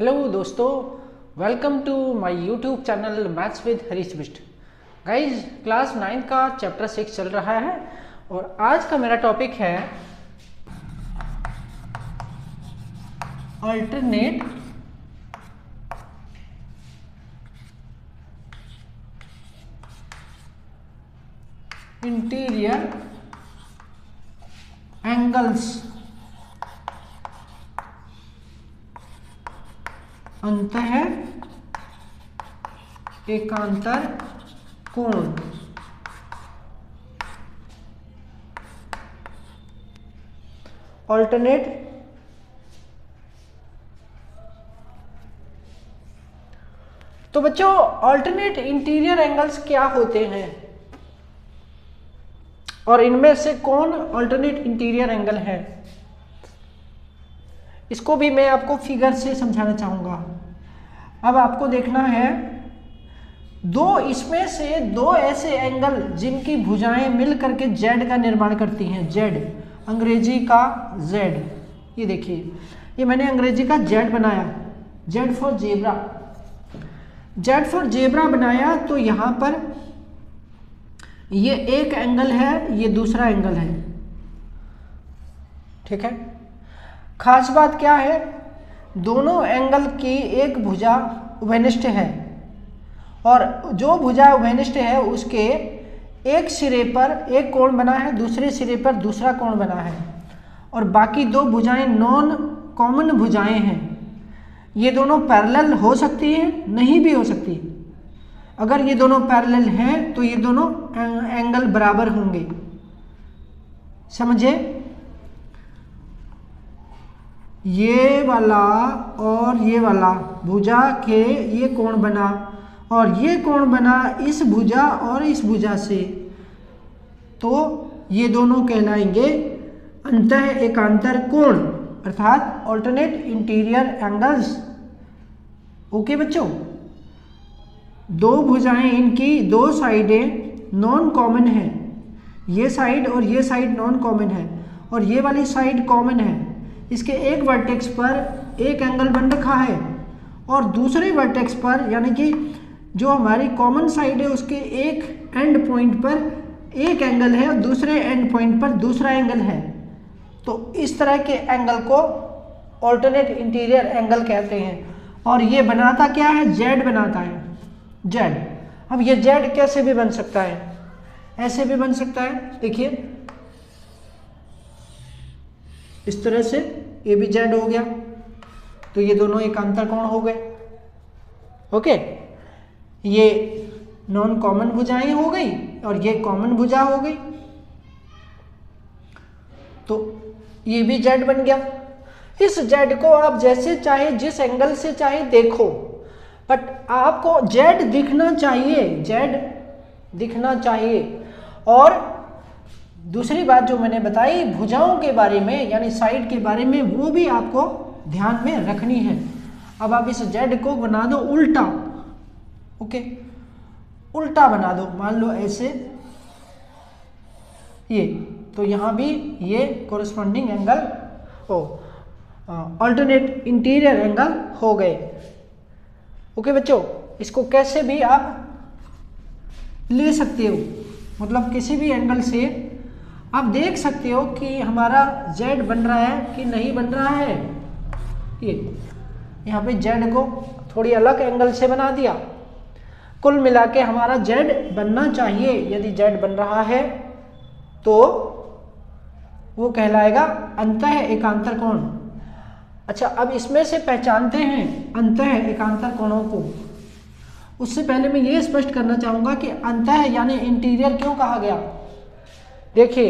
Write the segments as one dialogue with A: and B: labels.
A: Hello दोस्तों, welcome to my YouTube channel maths with Harish Bisht. Guys, class 9 का chapter 6 चल रहा है और आज का मेरा टॉपिक है अल्टरनेट इंटीरियर एंगल्स, अंतः एकांतर कोण। ऑल्टरनेट तो बच्चों, ऑल्टरनेट इंटीरियर एंगल्स क्या होते हैं और इनमें से कौन ऑल्टरनेट इंटीरियर एंगल है, इसको भी मैं आपको फिगर से समझाना चाहूंगा। अब आपको देखना है इसमें से दो ऐसे एंगल जिनकी भुजाएं मिल करके जेड का निर्माण करती हैं। जेड, अंग्रेजी का जेड, ये देखिए, ये मैंने अंग्रेजी का जेड बनाया, Z for zebra, Z for zebra बनाया। तो यहां पर ये एक एंगल है, ये दूसरा एंगल है, ठीक है। खास बात क्या है, दोनों एंगल की एक भुजा उभयनिष्ठ है और जो भुजा उभयनिष्ठ है उसके एक सिरे पर एक कोण बना है, दूसरे सिरे पर दूसरा कोण बना है और बाकी दो भुजाएं नॉन कॉमन भुजाएं हैं। ये दोनों पैरेलल हो सकती हैं, नहीं भी हो सकती। अगर ये दोनों पैरेलल हैं तो ये दोनों एंगल बराबर होंगे, समझे। ये वाला और ये वाला भुजा के ये कोण बना और ये कोण बना इस भुजा और इस भुजा से, तो ये दोनों कहलाएंगे अंतः एकांतर कोण, अर्थात ऑल्टरनेट इंटीरियर एंगल्स। ओके बच्चों, दो भुजाएं, इनकी दो साइडें नॉन कॉमन है, ये साइड और ये साइड नॉन कॉमन है और ये वाली साइड कॉमन है। इसके एक वर्टेक्स पर एक एंगल बन रखा है और दूसरे वर्टेक्स पर, यानी कि जो हमारी कॉमन साइड है उसके एक एंड पॉइंट पर एक एंगल है और दूसरे एंड पॉइंट पर दूसरा एंगल है। तो इस तरह के एंगल को ऑल्टरनेट इंटीरियर एंगल कहते हैं और ये बनाता क्या है, जेड बनाता है, जेड। अब ये जेड कैसे भी बन सकता है, ऐसे भी बन सकता है, देखिए इस तरह से, ये भी जेड हो गया, तो ये दोनों एकांतर कोण हो गए। ओके, ये नॉन कॉमन भुजाएं हो गई और ये कॉमन भुजा हो गई, तो ये भी जेड बन गया। इस जेड को आप जैसे चाहे, जिस एंगल से चाहे देखो, बट आपको जेड दिखना चाहिए, जेड दिखना चाहिए। और दूसरी बात जो मैंने बताई भुजाओं के बारे में, यानी साइड के बारे में, वो भी आपको ध्यान में रखनी है। अब आप इस जेड को बना दो उल्टा, ओके, उल्टा बना दो, मान लो ऐसे, ये, तो यहां भी ये corresponding angle alternate interior angle हो गए। ओके बच्चों, इसको कैसे भी आप ले सकते हो, मतलब किसी भी एंगल से आप देख सकते हो कि हमारा जेड बन रहा है कि नहीं बन रहा है। ये यहाँ पे जेड को थोड़ी अलग एंगल से बना दिया, कुल मिला के हमारा जेड बनना चाहिए। यदि जेड बन रहा है तो वो कहलाएगा अंतः एकांतर कोण। अच्छा, अब इसमें से पहचानते हैं अंतः एकांतर कोणों को। उससे पहले मैं ये स्पष्ट करना चाहूंगा कि अंतः यानी इंटीरियर क्यों कहा गया। देखिए,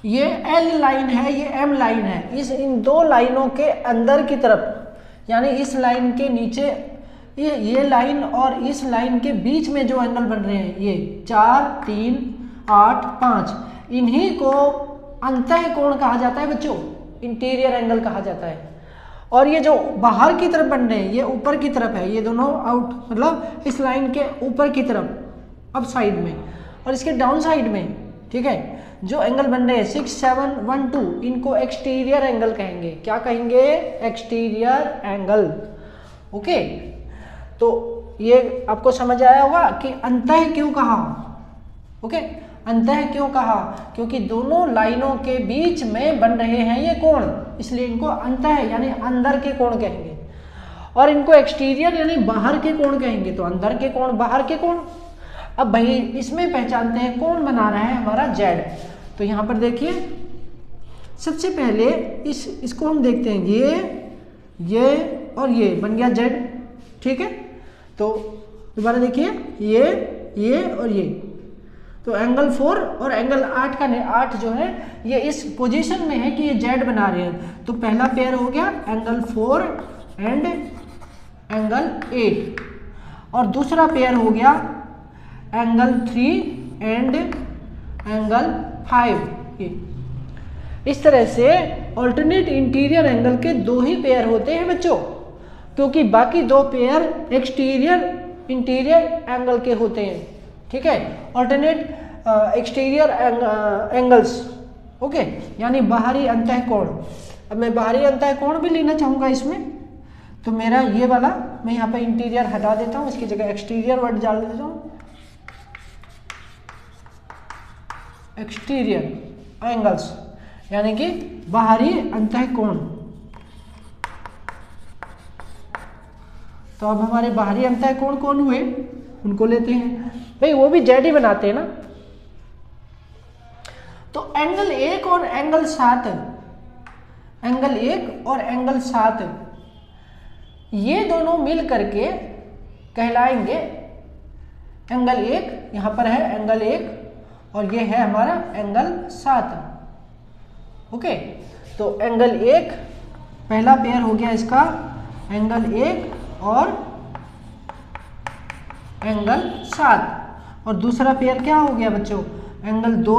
A: ये एल लाइन है, ये एम लाइन है, इन दो लाइनों के अंदर की तरफ, यानी इस लाइन के नीचे ये लाइन और इस लाइन के बीच में जो एंगल बन रहे हैं, ये 4, 3, 8, 5, इन्हीं को अंतः कोण कहा जाता है बच्चों, इंटीरियर एंगल कहा जाता है। और ये जो बाहर की तरफ बन रहे हैं, ये ऊपर की तरफ है, ये दोनों आउट, मतलब इस लाइन के ऊपर की तरफ, अब साइड में, और इसके डाउन साइड में, ठीक है। जो एंगल बन रहे हैं 6, 7, 1, 2, इनको एक्सटीरियर एंगल कहेंगे। क्या कहेंगे? Exterior angle. ओके, तो ये आपको समझ आया होगा कि अंतः क्यों कहा। ओके, अंतः क्यों कहा? क्योंकि दोनों लाइनों के बीच में बन रहे हैं ये कोण, इसलिए इनको अंतः यानी अंदर के कोण कहेंगे। और इनको एक्सटीरियर यानी बाहर के कोण कहेंगे। तो अंदर के कोण, बाहर के कोण। अब भाई इसमें पहचानते हैं कौन बना रहा है हमारा जेड। तो यहाँ पर देखिए, सबसे पहले इसको हम देखते हैं, ये और ये बन गया जेड। ठीक है, तो दोबारा देखिए, ये और ये, तो एंगल 4 और एंगल 8 का 8 जो है ये इस पोजीशन में है कि ये जेड बना रहे हैं। तो पहला पेयर हो गया एंगल 4 एंड एंगल 8, और दूसरा पेयर हो गया एंगल 3 एंड एंगल 5। ये इस तरह से ऑल्टरनेट इंटीरियर एंगल के 2 ही पेयर होते हैं बच्चों, क्योंकि बाकी 2 पेयर एक्सटीरियर इंटीरियर एंगल के होते हैं। ठीक है, ऑल्टरनेट एक्सटीरियर एंगल्स। ओके, यानी बाहरी अंतः कोण। अब मैं बाहरी अंतः कोण भी लेना चाहूँगा इसमें, तो मेरा ये वाला मैं यहाँ पे इंटीरियर हटा देता हूँ, इसकी जगह एक्सटीरियर वर्ड डाल देता हूँ, एक्सटीरियर एंगल्स यानी कि बाहरी अंतः कोण। तो अब हमारे बाहरी अंतः कोण कौन हुए, उनको लेते हैं भाई, वो भी जेड ही बनाते हैं ना। तो एंगल 1 और एंगल 7, एंगल 1 और एंगल 7 ये दोनों मिल करके कहलाएंगे एंगल 1। यहाँ पर है एंगल 1 और ये है हमारा एंगल 7। ओके, तो एंगल 1 पहला पेयर हो गया इसका एंगल 1 और एंगल 7, और दूसरा पेयर क्या हो गया बच्चों, एंगल 2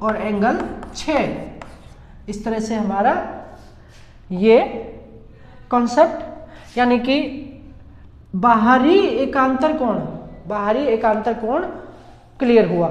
A: और एंगल 6। इस तरह से हमारा ये कॉन्सेप्ट यानी कि बाहरी एकांतर कोण क्लियर हुआ।